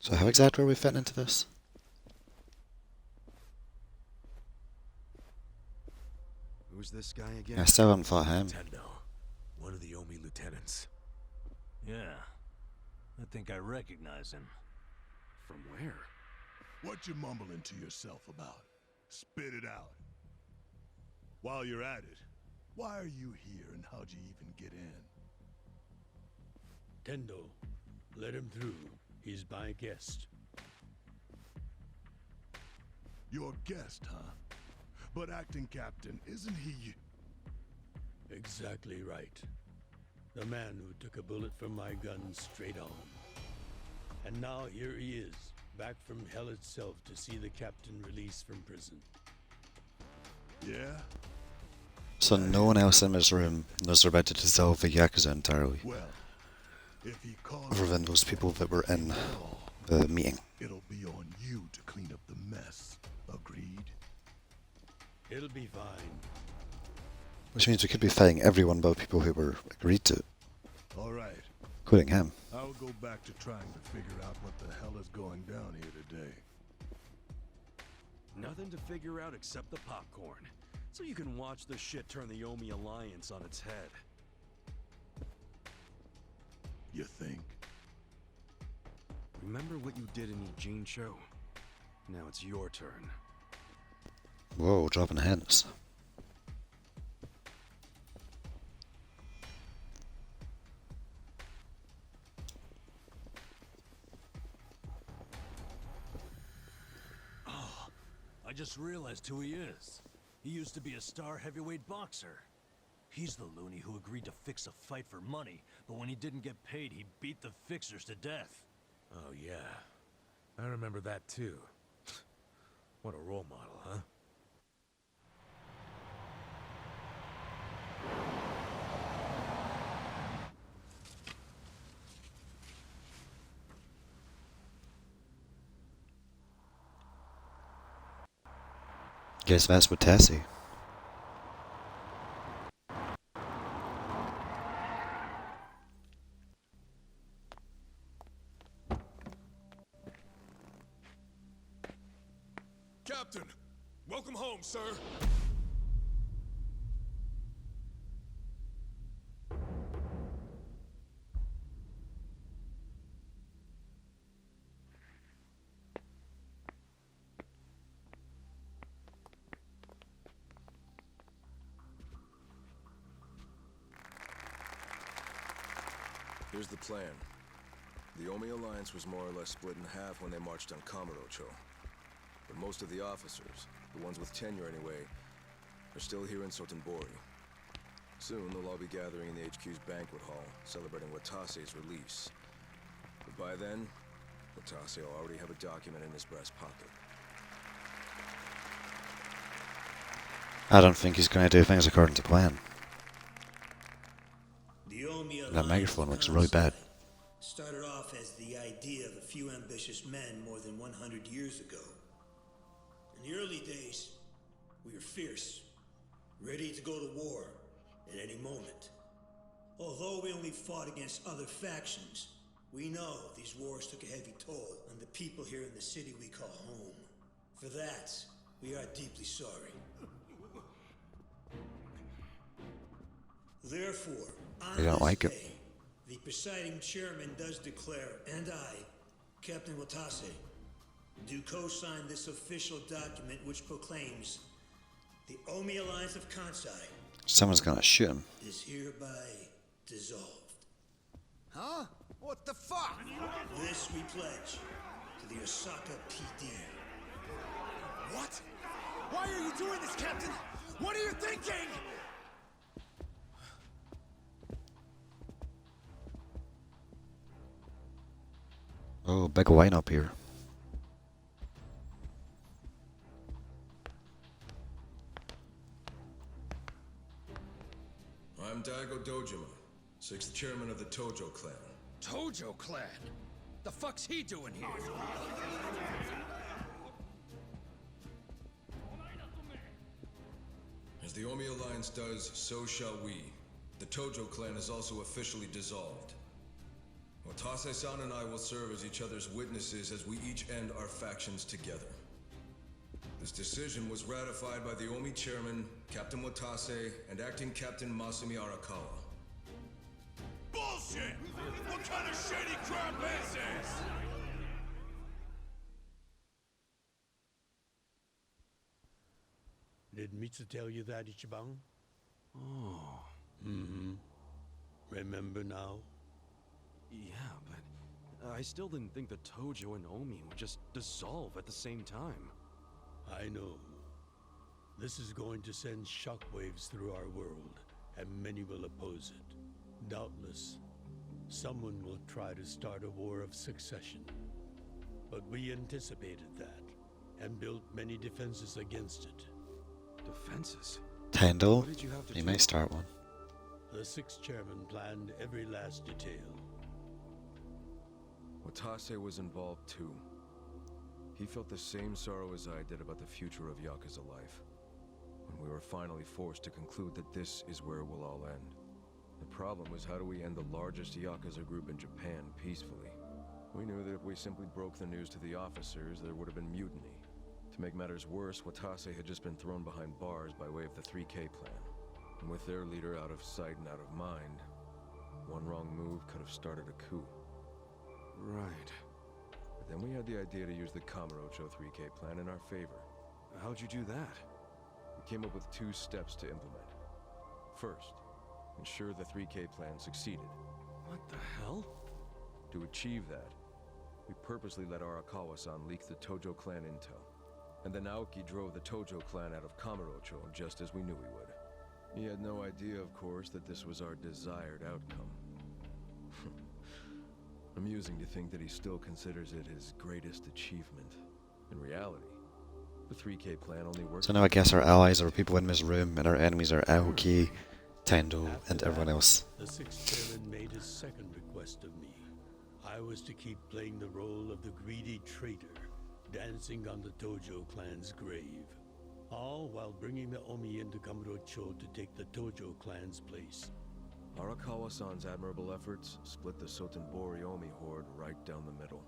So how exactly are we fitting into this? Who's this guy again? I still haven't fought him. Tendo, one of the Omi lieutenants. Yeah, I think I recognize him. From where? What you mumbling to yourself about? Spit it out. While you're at it, why are you here and how'd you even get in? Tendo, let him through. He's my guest. Your guest, huh? But acting captain, isn't he? Exactly right. The man who took a bullet from my gun straight on. And now here he is, back from hell itself to see the captain released from prison. Yeah? So no one else in this room knows they're about to dissolve the Yakuza entirely. Well, if he calls Other than those people that were in the meeting. it'll be on you to clean up the mess. Agreed? It'll be fine. Which means we could be fighting everyone but people who were agreed to, All right. including him. I'll go back to trying to figure out what the hell is going down here today. Nothing to figure out except the popcorn. So you can watch the shit turn the Omi Alliance on its head. You think? Remember what you did in Eugene Show? Now it's your turn. Whoa, dropping hints. Oh, I just realized who he is. He used to be a star heavyweight boxer. He's the loony who agreed to fix a fight for money, but when he didn't get paid, he beat the fixers to death. Oh yeah, I remember that too. What a role model, huh? Guess that's with Tessie. Captain! Welcome home, sir! Here's the plan. The Omi Alliance was more or less split in half when they marched on Kamurocho. But most of the officers, the ones with tenure anyway, are still here in Sotenbori. Soon they'll all be gathering in the HQ's banquet hall, celebrating Watase's release. But by then, Watase will already have a document in his breast pocket. I don't think he's going to do things according to plan. That microphone looks really bad. Started off as the idea of a few ambitious men more than 100 years ago. In the early days, we were fierce, ready to go to war at any moment. Although we only fought against other factions, we know these wars took a heavy toll on the people here in the city we call home. For that, we are deeply sorry. Therefore, on They don't this like it. day, the presiding chairman does declare, and I, Captain Watase, do co-sign this official document which proclaims the Omi Alliance of Kansai Someone's going to shoot him. is hereby dissolved. Huh? What the fuck? This we pledge to the Osaka PD. What? Why are you doing this, Captain? What are you thinking? Oh, big wine up here. I'm Daigo Dojima, 6th chairman of the Tojo clan. Tojo clan? The fuck's he doing here? As the Omi Alliance does, so shall we. The Tojo clan is also officially dissolved. Watase-san and I will serve as each other's witnesses as we each end our factions together. This decision was ratified by the Omi chairman, Captain Watase, and acting Captain Masumi Arakawa. Bullshit! What kind of shady crap is this? Did Mitsu tell you that, Ichiban? Oh. Mm-hmm. Remember now? Yeah, but I still didn't think the Tojo and Omi would just dissolve at the same time. I know. This is going to send shockwaves through our world, and many will oppose it. Doubtless, someone will try to start a war of succession. But we anticipated that, and built many defenses against it. Defenses? Tendo, What did you have to you do? might start one. The 6th chairman planned every last detail. Watase was involved too. He felt the same sorrow as I did about the future of Yakuza life. When we were finally forced to conclude that this is where it will all end. The problem was, how do we end the largest Yakuza group in Japan peacefully? We knew that if we simply broke the news to the officers, there would have been mutiny. To make matters worse, Watase had just been thrown behind bars by way of the 3K plan. And with their leader out of sight and out of mind, one wrong move could have started a coup. Right. But then we had the idea to use the Kamurocho 3K plan in our favor. How'd you do that? We came up with 2 steps to implement. First, ensure the 3K plan succeeded. What the hell? To achieve that, we purposely let Arakawa-san leak the Tojo clan intel. And then Aoki drove the Tojo clan out of Kamurocho just as we knew he would. He had no idea, of course, that this was our desired outcome. Amusing to think that he still considers it his greatest achievement. In reality, the 3K plan only worked... So now I guess our allies are people in this room, and our enemies are Aoki, Tendo, and everyone else. The 6th chairman made his second request of me. I was to keep playing the role of the greedy traitor, dancing on the Tojo clan's grave. All while bringing the Omi into Kamurocho to take the Tojo clan's place. Arakawa-san's admirable efforts split the Sotenbori Omi horde right down the middle.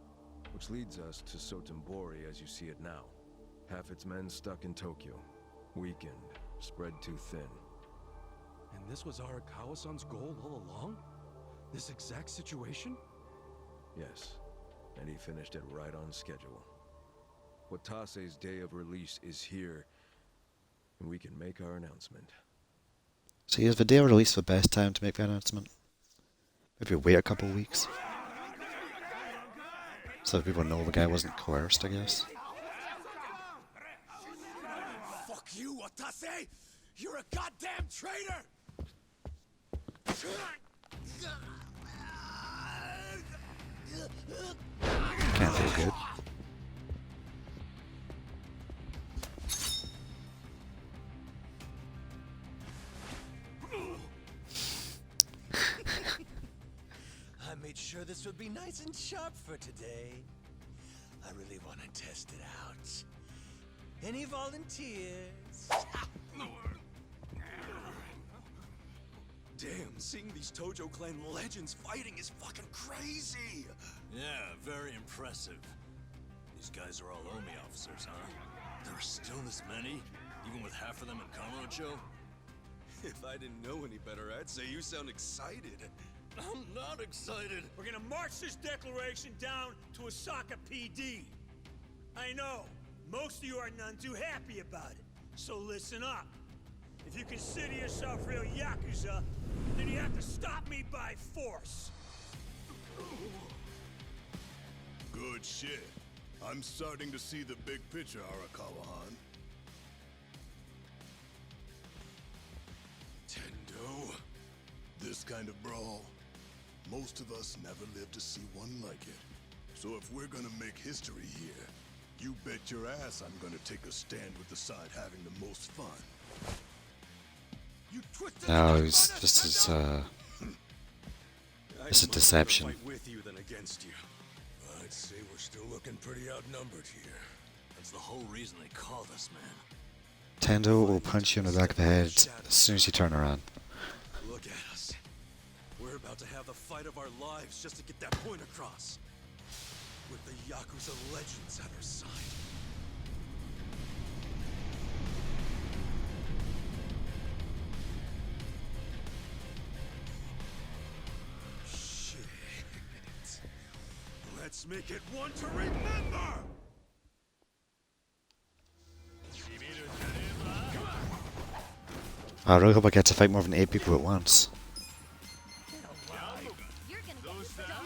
Which leads us to Sotenbori as you see it now. Half its men stuck in Tokyo. Weakened, spread too thin. And this was Arakawa-san's goal all along? This exact situation? Yes, and he finished it right on schedule. Watase's day of release is here, and we can make our announcement. So is the day of release the best time to make the announcement? Maybe wait a couple of weeks. So that people know the guy wasn't coerced, I guess. Fuck you, Watase! You're a goddamn traitor! Can't feel good. I made sure this would be nice and sharp for today. I really want to test it out. Any volunteers? Damn, seeing these Tojo clan legends fighting is fucking crazy! Yeah, very impressive. These guys are all Omi officers, huh? There are still this many? Even with half of them in Kamurocho? If I didn't know any better, I'd say you sound excited. I'm not excited. We're gonna march this declaration down to Osaka PD. I know, most of you are none too happy about it, so listen up. If you consider yourself real Yakuza, then you have to stop me by force. Good shit. I'm starting to see the big picture, Arakawa-han. Tendo. This kind of brawl, most of us never lived to see one like it. So if we're gonna make history here, you bet your ass I'm gonna take a stand with the side having the most fun. You twisted No, the knife it's, on us, this is Tendo! it's a I'd much rather deception. fight with you than against you. I'd say we're still looking pretty outnumbered here. That's the whole reason they called us, man. Tendo will punch you in the back of the head as soon as you turn around. Look at us. We're about to have the fight of our lives just to get that point across. With the Yakuza legends at our side. Shit. Let's make it one to remember! I really hope I get to fight more than 8 people at once. You're gonna get stuck.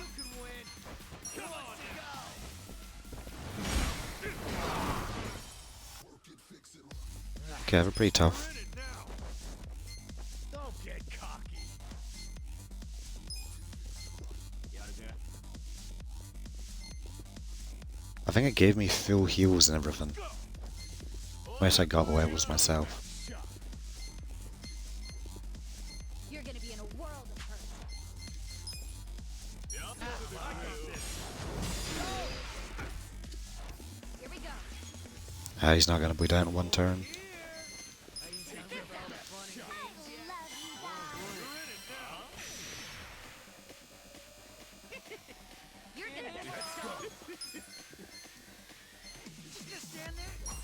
Okay, they're pretty tough. Don't get cocky. I think it gave me full heals and everything. Unless I got levels myself. You're gonna be in a world of hurt. Here we go. Ah, he's not gonna be down in one turn. You're gonna get stuck. Just stand there.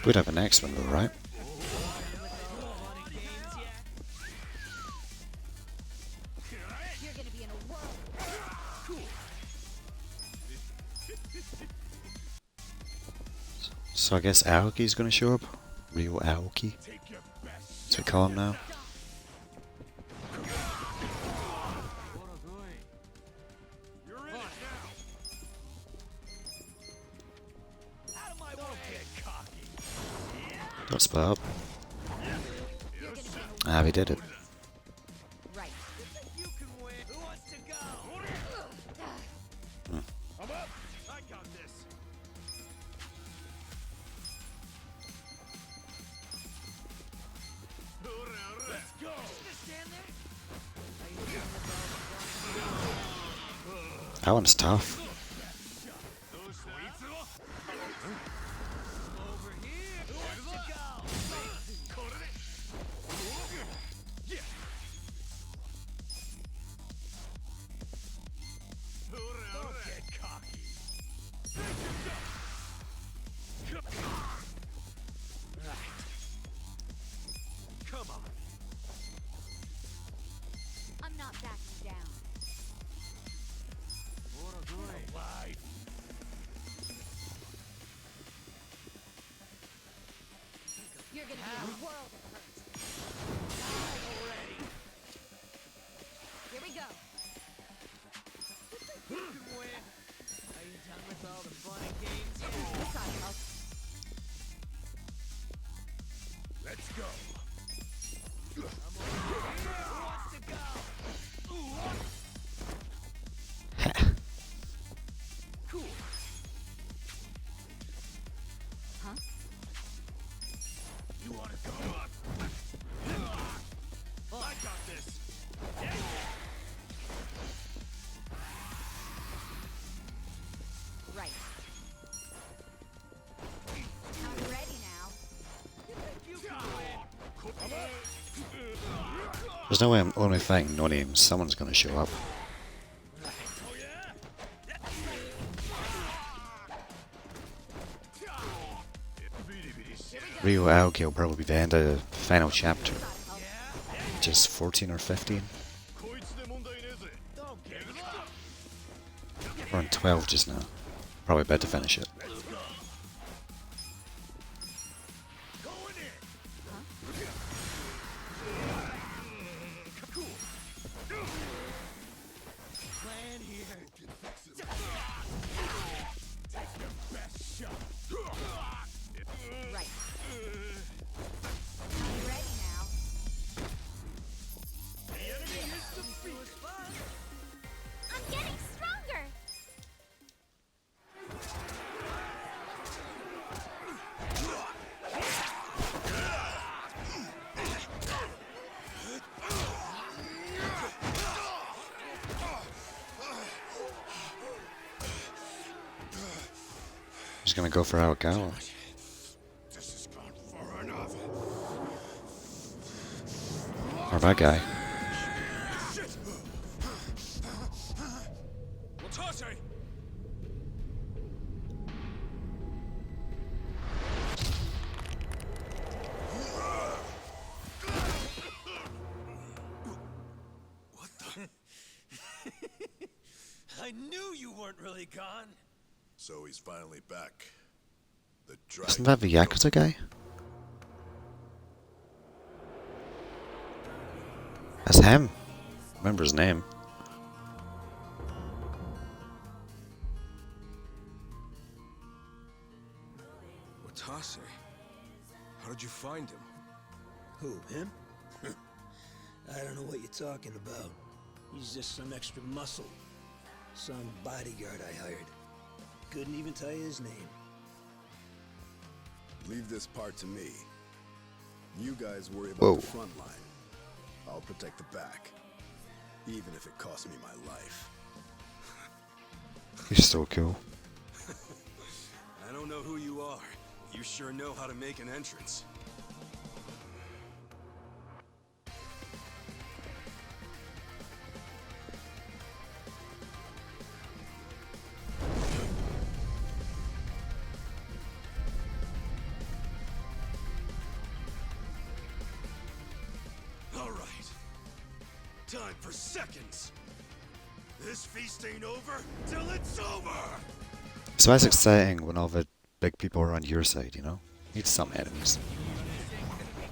We'd have an next one though, right? You're gonna be in a world. So I guess Aoki's gonna show up? Real Aoki? That's what we call him now. Don't split up. You're gonna be in a Ah, we did it. right. You can win. Who wants to go? I'm up! I got this! Let's go! Just stand there. That one's tough. Over here. Who wants to go? Don't get cocky. Come on! I'm not backing down. Life. You're gonna be in a world of hurt. Already. Here we go. You can win. Are you done with all the fun and games yet? This ought to help. Let's go. Who wants to go? Cool! Huh? You wanna go? I got this! Right. I'm ready now. You can win. There's no way I'm only fighting no names. Someone's gonna show up. Real Aoki will probably be the end of the final chapter. Which is 14 or 15. We're on 12 just now. Probably about to finish it. gonna go for Aokawa. This has gone far enough. Or that guy. Shit! Watase! What the? I knew you weren't really gone. So he's finally back. The Isn't that the Yakuza guy? That's him. Remember his name. Watase? How did you find him? Who, him? I don't know what you're talking about. He's just some extra muscle. Some bodyguard I hired. Couldn't even tell you his name. Leave this part to me. You guys worry about Whoa. the front line. I'll protect the back. Even if it costs me my life. He's so cool. I don't know who you are. You sure know how to make an entrance. All right. Time for seconds. This feast ain't over till it's over. So that's exciting when all the big people are on your side, you know? Need some enemies.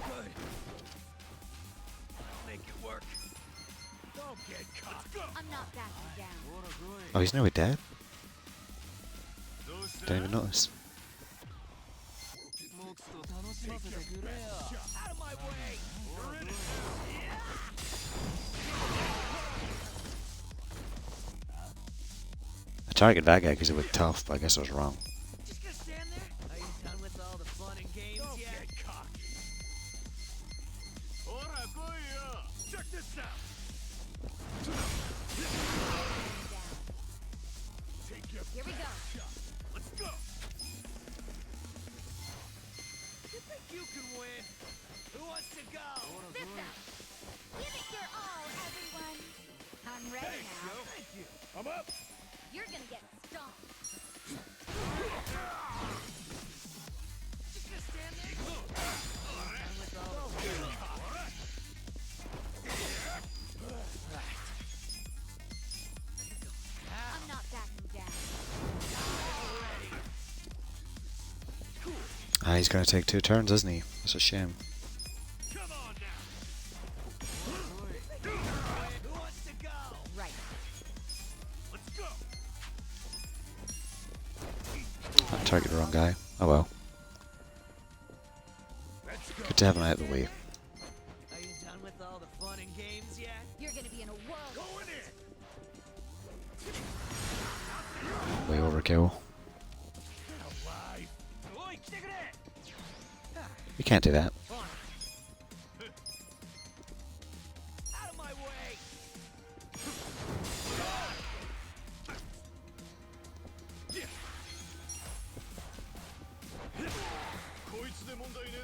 Good. Make it work. Don't get caught. I'm not backing down. Oh, he's nearly dead? Didn't even notice. Out of my way. You're in it. I targeted that guy because he looked tough, but I guess I was wrong. Just gonna stand there? Are you done with all the fun and games yet? Don't get cocky. Check this out. Take your Here we go. shot. Let's go. You think you can win? Who wants to go? This out. Give it your all, everyone. I'm ready now. Thank you. I'm up. You're gonna get stomped. Just gonna stand there? Done with all the fun. I'm not backing down. Ah, he's gonna take 2 turns, isn't he? That's a shame. Come on now. Who wants to go? Right. Let's go. I targeted the wrong guy. Oh well. Good to have him out of the way. Are you done with all the fun and games yet? You're gonna be in a world. Going in. Way overkill. Alive. Oi, stick it in. You can't do that. Out of my way.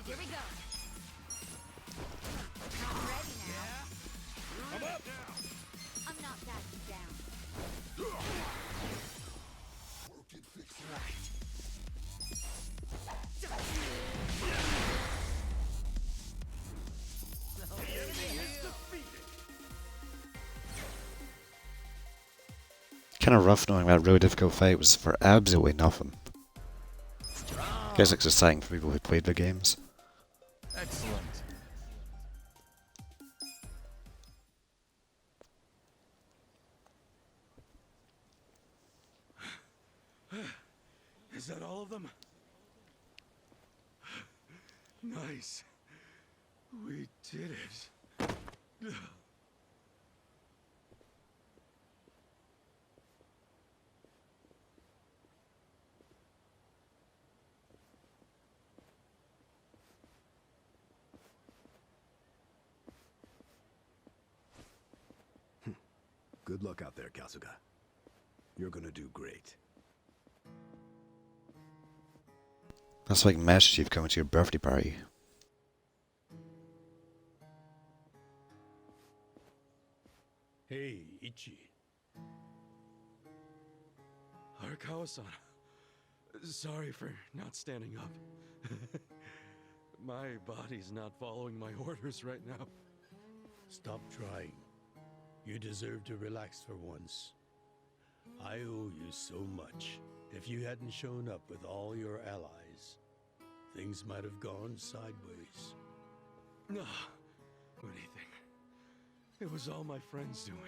Here we go. I'm ready now. I'm up. I'm not backing down. Kind of rough knowing that really difficult fight was for absolutely nothing. Guess it's exciting for people who played the games. Excellent. Is that all of them? Nice. We did it. Good luck out there, Kasuga. You're gonna do great. That's like a message you've come to your birthday party. Hey, Ichi. Arakawa-san, sorry for not standing up. My body's not following my orders right now. Stop trying. You deserve to relax for once. I owe you so much. If you hadn't shown up with all your allies, things might have gone sideways. No, what do you think? It was all my friends doing.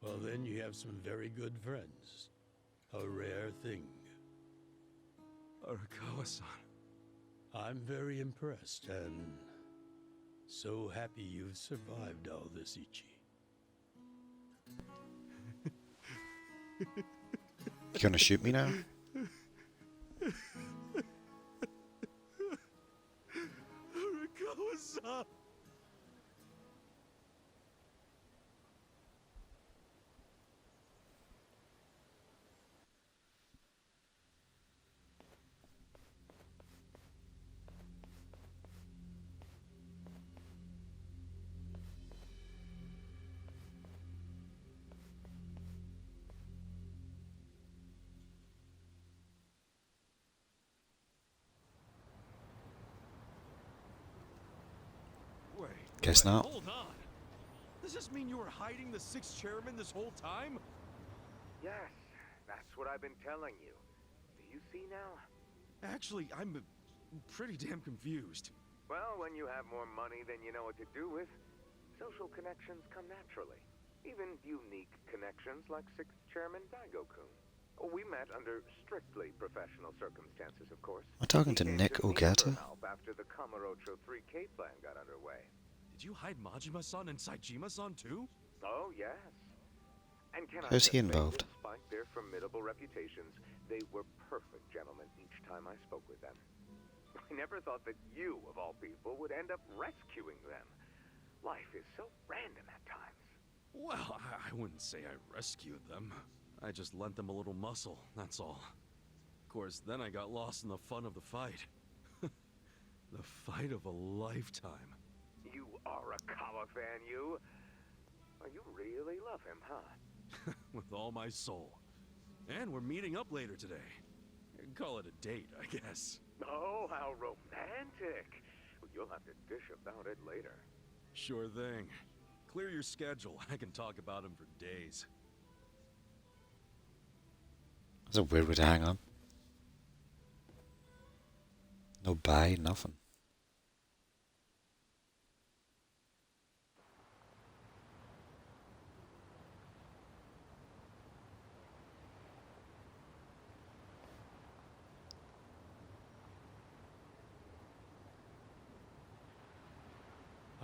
Well, then you have some very good friends. A rare thing. Arakawa-san. I'm very impressed and so happy you've survived all this, Ichi. You gonna shoot me now? Arakawa-san! Guess not. Hold on. Does this mean you were hiding the sixth chairman this whole time? Yes, that's what I've been telling you. Do you see now? Actually, I'm pretty damn confused. Well, when you have more money than you know what to do with, social connections come naturally. Even unique connections like sixth chairman Daigo-kun. We met under strictly professional circumstances, of course. Am I talking to He came Nick me Ogata? for help after the Kamurocho 3K plan got underway. Did you hide Majima-san and Saejima-san too? Oh, yes. And can I How's just he say, involved? despite their formidable reputations, they were perfect gentlemen each time I spoke with them. I never thought that you, of all people, would end up rescuing them. Life is so random at times. Well, I wouldn't say I rescued them. I just lent them a little muscle, that's all. Of course, then I got lost in the fun of the fight. The fight of a lifetime. You are a Kawa fan, you. Well, you really love him, huh? With all my soul. And we're meeting up later today. Call it a date, I guess. Oh, how romantic. Well, you'll have to dish about it later. Sure thing. Clear your schedule. I can talk about him for days. That's a weird way to hang on. No bye, nothing.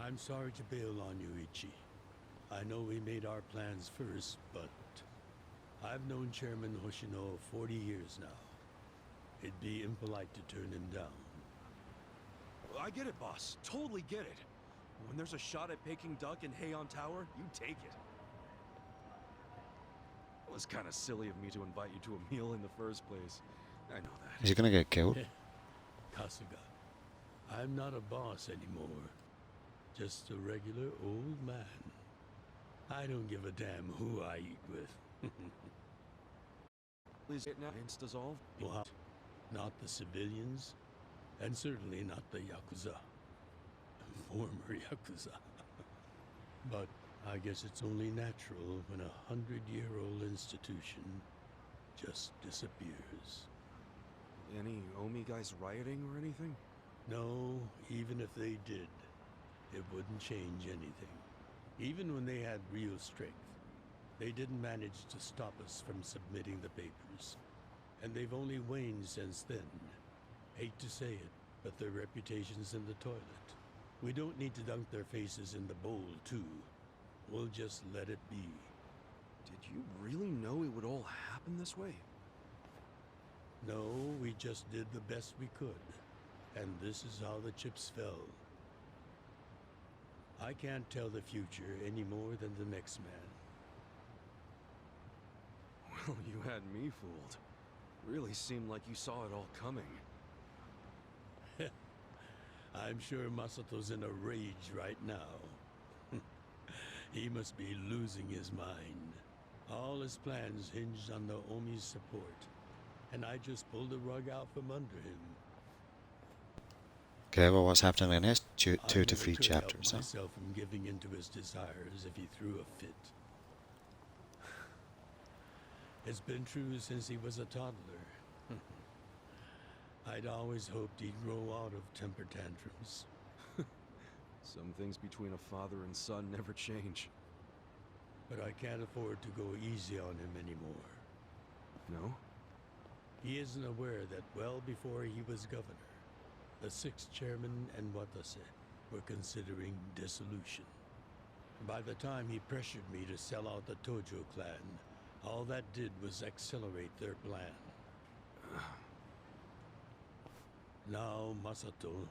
I'm sorry to bail on you, Ichi. I know we made our plans first, but I've known Chairman Hoshino 40 years now. It'd be impolite to turn him down. I get it, boss. Totally get it. When there's a shot at Peking Duck and Heian Tower, you take it. It was kind of silly of me to invite you to a meal in the first place. I know that. Is he gonna get killed? Kasuga, I'm not a boss anymore. Just a regular old man. I don't give a damn who I eat with. Please get now. It's dissolved. Well, not the civilians, and certainly not the Yakuza. Former Yakuza. But I guess it's only natural when a 100-year-old institution just disappears. Any Omi guys rioting or anything? No, even if they did, it wouldn't change anything. Even when they had real strength, they didn't manage to stop us from submitting the papers. And they've only waned since then. Hate to say it, but their reputation's in the toilet. We don't need to dunk their faces in the bowl, too. We'll just let it be. Did you really know it would all happen this way? No, we just did the best we could. And this is how the chips fell. I can't tell the future any more than the next man. Well, you had me fooled. Really seemed like you saw it all coming. I'm sure Masato's in a rage right now. He must be losing his mind. All his plans hinged on the Omi's support, and I just pulled the rug out from under him. Okay, well, what's happening in the next two I to never 3 could help chapters? Huh? myself from giving in to his desires if he threw a fit. It's been true since he was a toddler. I'd always hoped he'd grow out of temper tantrums. Some things between a father and son never change. But I can't afford to go easy on him anymore. No? He isn't aware that well before he was governor, the 6th chairman and Watase were considering dissolution. By the time he pressured me to sell out the Tojo clan, all that did was accelerate their plan. Now Masato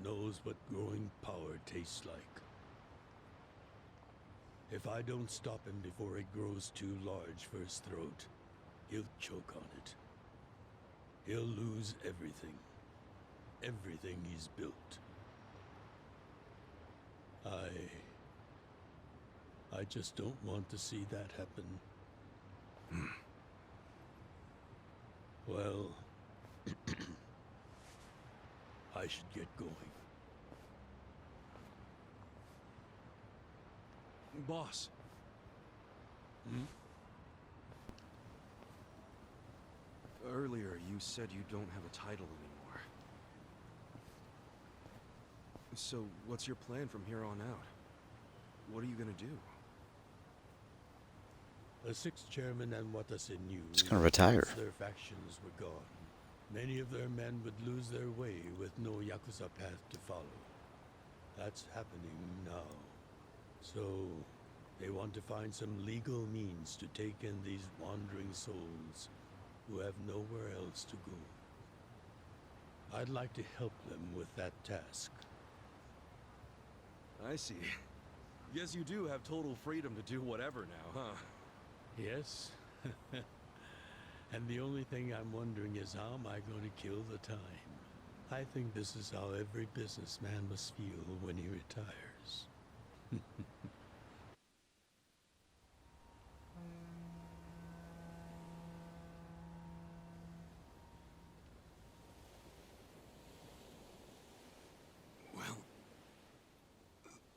knows what growing power tastes like. If I don't stop him before it grows too large for his throat, he'll choke on it. He'll lose everything. Everything he's built. I just don't want to see that happen. Well, I should get going. Boss. Earlier, you said you don't have a title anymore. So, what's your plan from here on out? What are you gonna do? The 6th chairman and Watase knew Just gonna retire. once their factions were gone, many of their men would lose their way with no Yakuza path to follow. That's happening now. So, they want to find some legal means to take in these wandering souls who have nowhere else to go. I'd like to help them with that task. I see. Guess you do have total freedom to do whatever now, huh? Yes. And the only thing I'm wondering is how am I going to kill the time? I think this is how every businessman must feel when he retires. Well,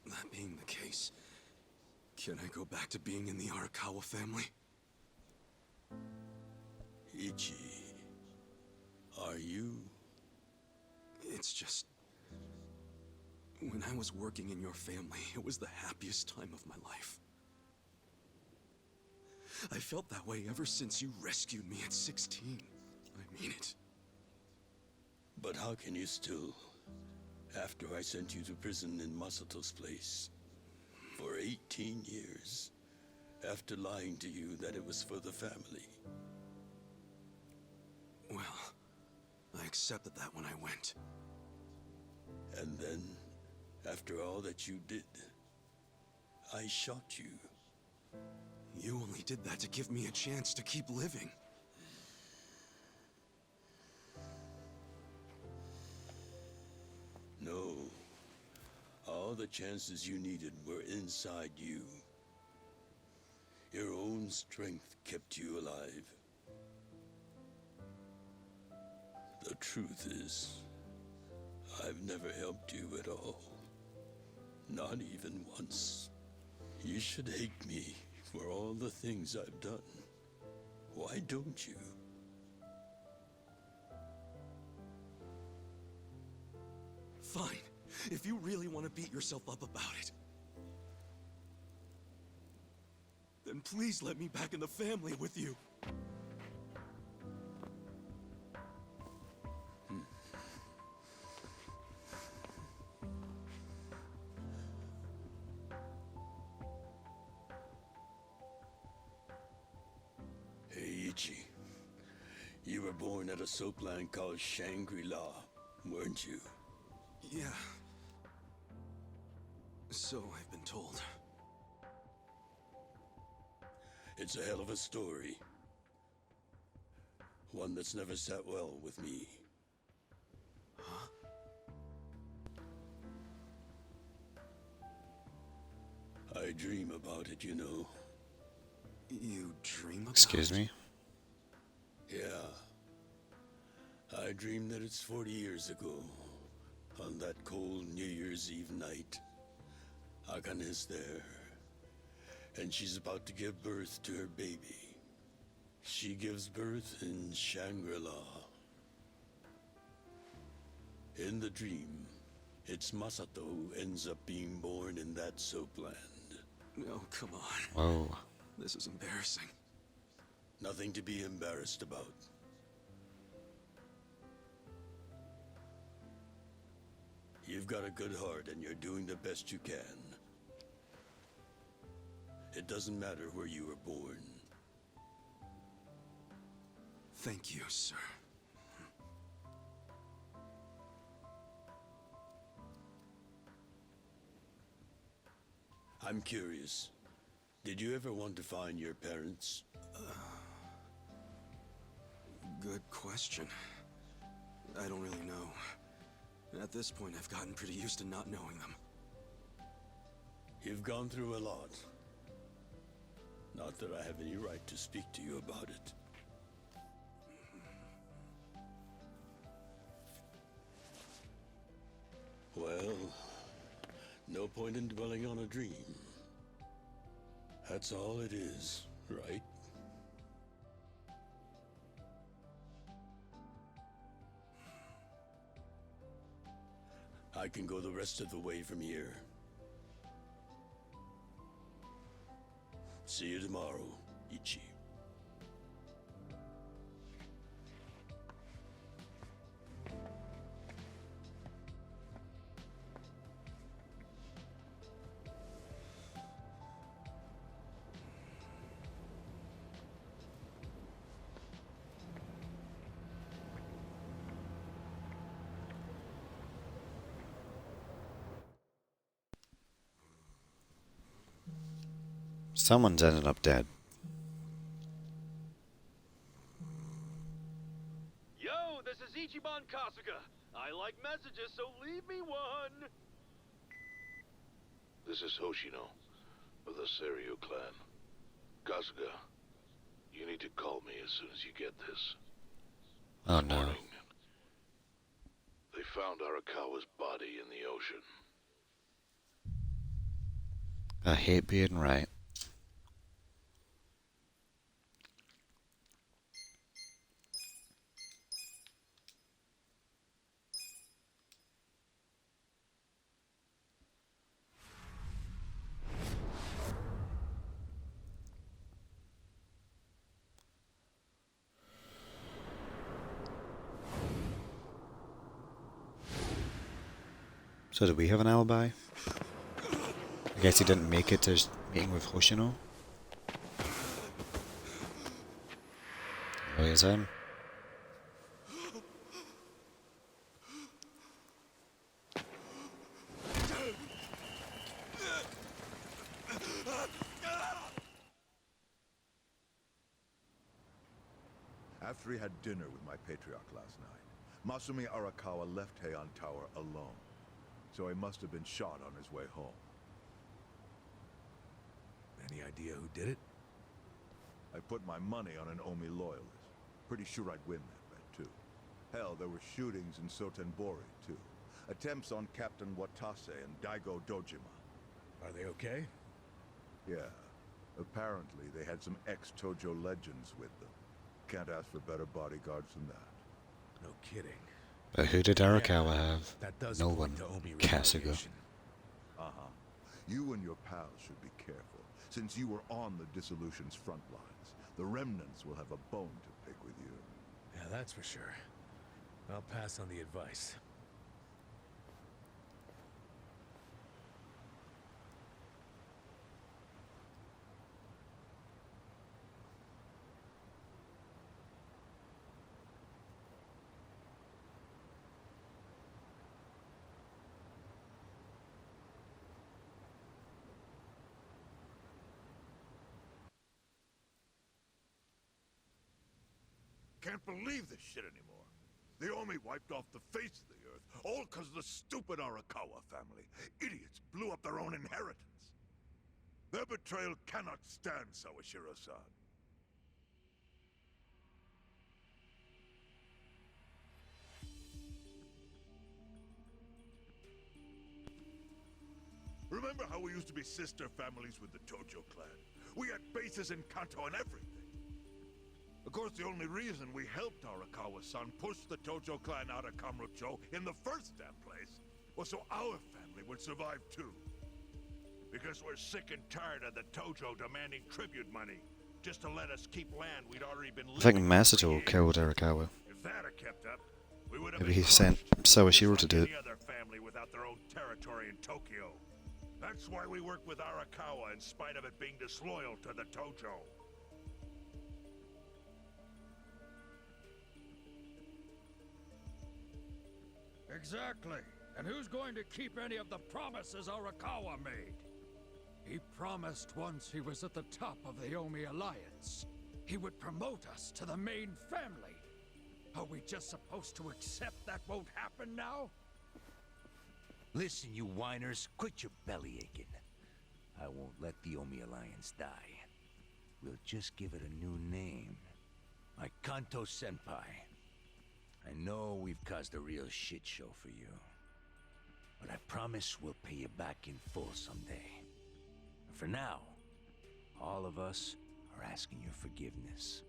that being the case, can I go back to being in the Arakawa family? Ichi, are you? It's just... when I was working in your family, it was the happiest time of my life. I felt that way ever since you rescued me at 16. I mean it. But how can you still, after I sent you to prison in Masato's place, for 18 years, after lying to you that it was for the family? Well, I accepted that when I went. And then, after all that you did, I shot you. You only did that to give me a chance to keep living. No. All the chances you needed were inside you. Your own strength kept you alive. The truth is, I've never helped you at all. Not even once. You should hate me for all the things I've done. Why don't you? Fine. If you really want to beat yourself up about it, then please let me back in the family with you. Hey, Ichi. You were born at a soapland called Shangri-La, weren't you? Yeah. So I've been told. It's a hell of a story. One that's never sat well with me. I dream about it, you know. You dream about Excuse me? Yeah. I dream that it's 40 years ago. On that cold New Year's Eve night. Akane's there. And she's about to give birth to her baby. She gives birth in Shangri-La. In the dream, it's Masato who ends up being born in that soapland. No, come on. Whoa. This is embarrassing. Nothing to be embarrassed about. You've got a good heart and you're doing the best you can. It doesn't matter where you were born. Thank you, sir. I'm curious. Did you ever want to find your parents? Good question. I don't really know. At this point, I've gotten pretty used to not knowing them. You've gone through a lot. Not that I have any right to speak to you about it. Well, no point in dwelling on a dream. That's all it is, right? I can go the rest of the way from here. See you tomorrow, Ichi. Someone's ended up dead. Yo, this is Ichiban Kasuga. I like messages, so leave me one. This is Hoshino of the Seiryu clan. Kasuga, you need to call me as soon as you get this. Oh This no. morning, they found Arakawa's body in the ocean. I hate being right. So do we have an alibi? I guess he didn't make it to his meeting with Hoshino. Oh, is him? After he had dinner with my patriarch last night, Masumi Arakawa left Heian Tower alone. So he must have been shot on his way home. Any idea who did it? I put my money on an Omi loyalist. Pretty sure I'd win that bet, too. Hell, there were shootings in Sotenbori, too. Attempts on Captain Watase and Daigo Dojima. Are they okay? Yeah. Apparently, they had some ex-Tojo legends with them. Can't ask for better bodyguards than that. No kidding. But who did Arakawa have? That does No point one. to Omi Kasuga. retaliation. Uh-huh. You and your pals should be careful, since you were on the Dissolution's front lines. The remnants will have a bone to pick with you. Yeah, that's for sure. I'll pass on the advice. can't believe this shit anymore. The Omi wiped off the face of the earth, all because the stupid Arakawa family. Idiots blew up their own inheritance. Their betrayal cannot stand, Sawashiro-san. Remember how we used to be sister families with the Tojo clan? We had bases in Kanto and everything. Of course, the only reason we helped Arakawa-san push the Tojo clan out of Kamurocho in the first damn place was so our family would survive too. Because we're sick and tired of the Tojo demanding tribute money just to let us keep land we'd already been I think living Masato killed Arakawa. If that had kept up, we would have Maybe been he sent crushed, Sawashiro just to like do it. any other family without their own territory in Tokyo. That's why we work with Arakawa in spite of it being disloyal to the Tojo. Exactly. And who's going to keep any of the promises Arakawa made? He promised once he was at the top of the Omi Alliance, he would promote us to the main family. Are we just supposed to accept that won't happen now? Listen, you whiners, quit your belly aching. I won't let the Omi Alliance die. We'll just give it a new name. Like Kanto Senpai. I know we've caused a real shit show for you. But I promise we'll pay you back in full someday. For now, all of us are asking your forgiveness.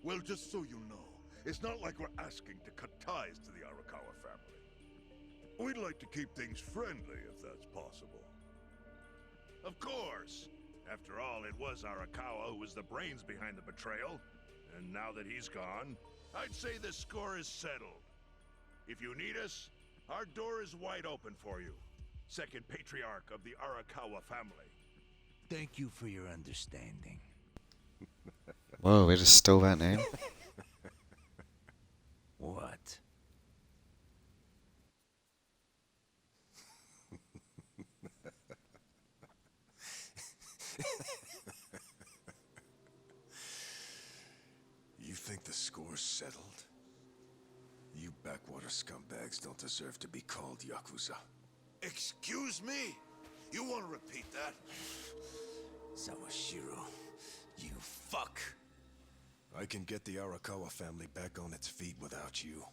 Well, just so you know, it's not like we're asking to cut ties to the Arakawa family. We'd like to keep things friendly, if that's possible. Of course. After all, it was Arakawa who was the brains behind the betrayal. And now that he's gone, I'd say the score is settled. If you need us, our door is wide open for you. Second patriarch of the Arakawa family. Thank you for your understanding. Whoa, we just stole that name? What? You think the score's settled? You backwater scumbags don't deserve to be called Yakuza. Excuse me? You want to repeat that? Sawashiro, you fuck. I can get the Arakawa family back on its feet without you.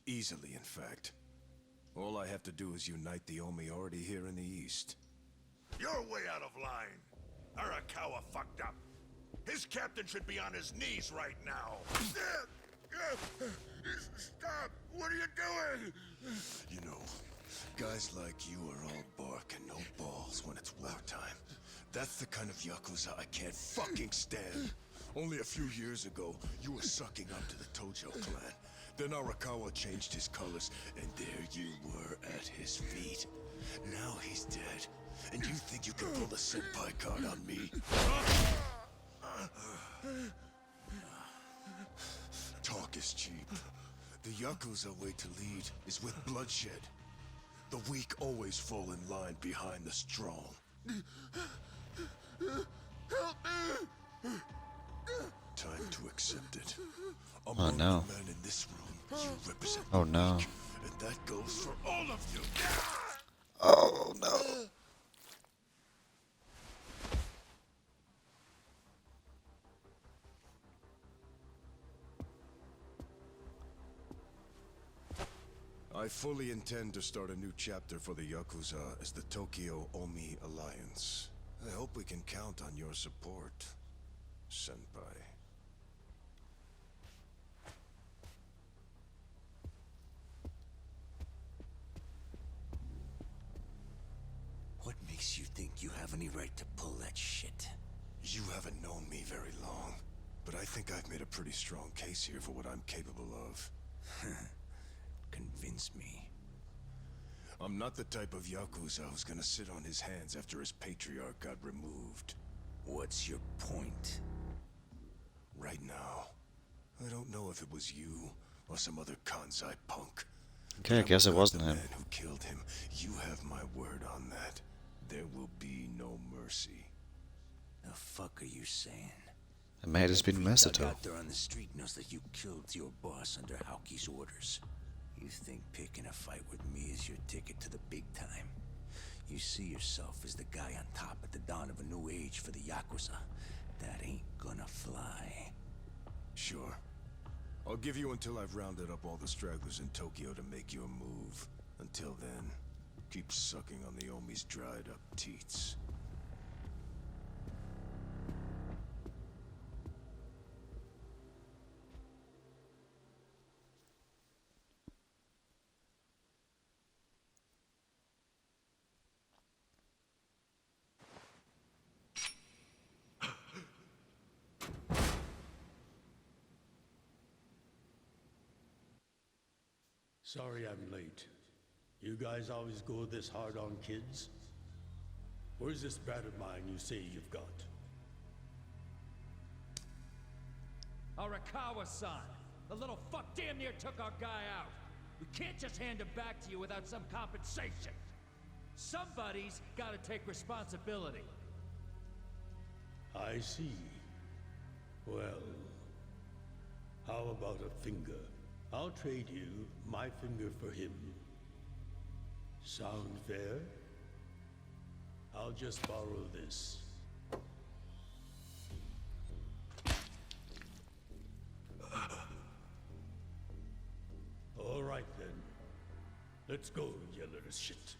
Easily, in fact. All I have to do is unite the Omi already here in the east. You're way out of line. Arakawa fucked up. His captain should be on his knees right now. Stop! What are you doing? You know, guys like you are all bark and no balls when it's wartime. That's the kind of Yakuza I can't fucking stand. Only a few years ago, you were sucking up to the Tojo clan. Then Arakawa changed his colors, and there you were at his feet. Now he's dead, and you think you can pull the senpai card on me? Talk is cheap. The Yakuza way to lead is with bloodshed. The weak always fall in line behind the strong. Help me! Time to accept it. Oh no. Man in this room, you represent Oh no. and that goes for all of you. Oh no. I fully intend to start a new chapter for the Yakuza as the Tokyo Omi Alliance. I hope we can count on your support, Senpai. What makes you think you have any right to pull that shit. You haven't known me very long, but I think I've made a pretty strong case here for what I'm capable of. Convince me. I'm not the type of Yakuza who's gonna sit on his hands after his patriarch got removed. What's your point? Right now, I don't know if it was you or some other Kansai punk. Okay, I guess it wasn't him. The man who killed him. You have my word on that. There will be no mercy. The fuck are you saying? It might have been Masato. Out there on the street knows that you killed your boss under Haoki's orders. You think picking a fight with me is your ticket to the big time? You see yourself as the guy on top at the dawn of a new age for the Yakuza. That ain't gonna fly. Sure. I'll give you until I've rounded up all the stragglers in Tokyo to make your move. Until then, keep sucking on the Omi's dried up teats. Sorry I'm late. You guys always go this hard on kids? Where's this brat of mine you say you've got? Arakawa-san! The little fuck damn near took our guy out! We can't just hand him back to you without some compensation! Somebody's gotta take responsibility! I see. Well, how about a finger? I'll trade you my finger for him. Sound fair? I'll just borrow this. All right then. Let's go, you little shit.